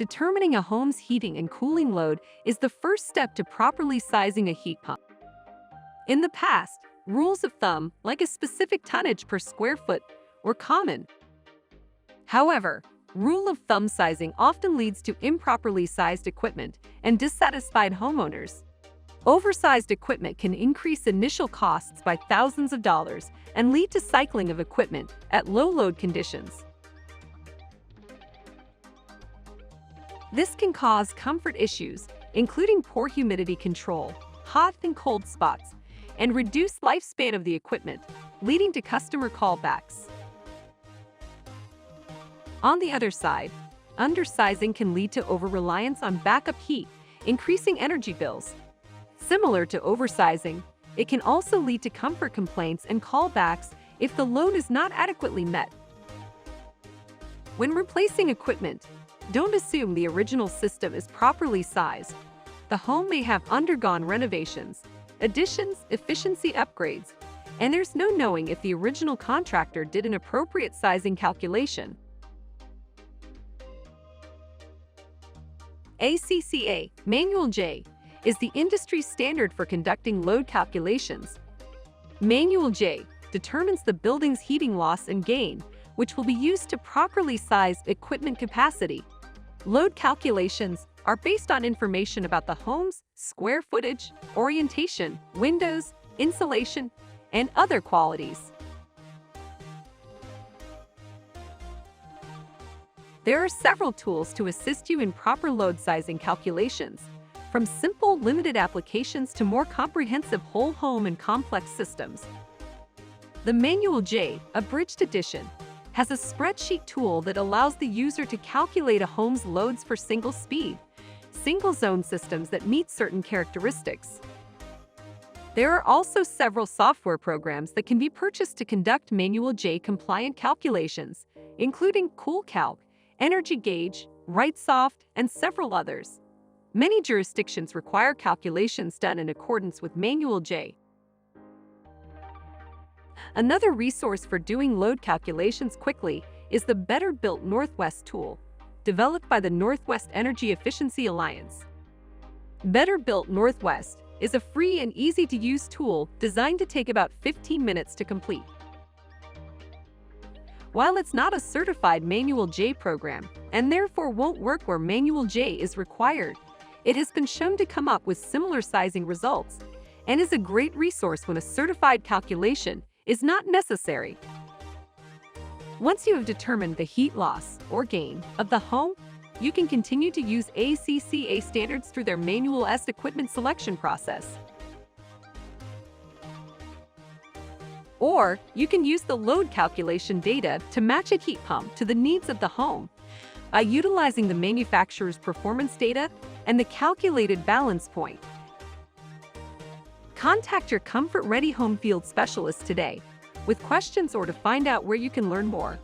Determining a home's heating and cooling load is the first step to properly sizing a heat pump. In the past, rules of thumb, like a specific tonnage per square foot, were common. However, rule of thumb sizing often leads to improperly sized equipment and dissatisfied homeowners. Oversized equipment can increase initial costs by thousands of dollars and lead to cycling of equipment at low load conditions. This can cause comfort issues, including poor humidity control, hot and cold spots, and reduced lifespan of the equipment, leading to customer callbacks. On the other side, undersizing can lead to over-reliance on backup heat, increasing energy bills. Similar to oversizing, it can also lead to comfort complaints and callbacks if the load is not adequately met. When replacing equipment, don't assume the original system is properly sized. The home may have undergone renovations, additions, efficiency upgrades, and there's no knowing if the original contractor did an appropriate sizing calculation. ACCA Manual J is the industry standard for conducting load calculations. Manual J determines the building's heating loss and gain, which will be used to properly size equipment capacity. Load calculations are based on information about the home's square footage, orientation, windows, insulation, and other qualities. There are several tools to assist you in proper load sizing calculations, from simple, limited applications to more comprehensive whole home and complex systems. The Manual J, Abridged Edition, has a spreadsheet tool that allows the user to calculate a home's loads for single-speed, single-zone systems that meet certain characteristics. There are also several software programs that can be purchased to conduct Manual J-compliant calculations, including CoolCalc, Energy Gauge, RightSoft, and several others. Many jurisdictions require calculations done in accordance with Manual J. Another resource for doing load calculations quickly is the Better Built Northwest tool, developed by the Northwest Energy Efficiency Alliance. Better Built Northwest is a free and easy-to-use tool designed to take about 15 minutes to complete. While it's not a certified Manual J program, and therefore won't work where Manual J is required, it has been shown to come up with similar sizing results, and is a great resource when a certified calculation is not necessary. Once you have determined the heat loss or gain of the home, you can continue to use ACCA standards through their Manual S equipment selection process. Or you can use the load calculation data to match a heat pump to the needs of the home by utilizing the manufacturer's performance data and the calculated balance point. Contact your Comfort Ready Home Field specialist today with questions or to find out where you can learn more.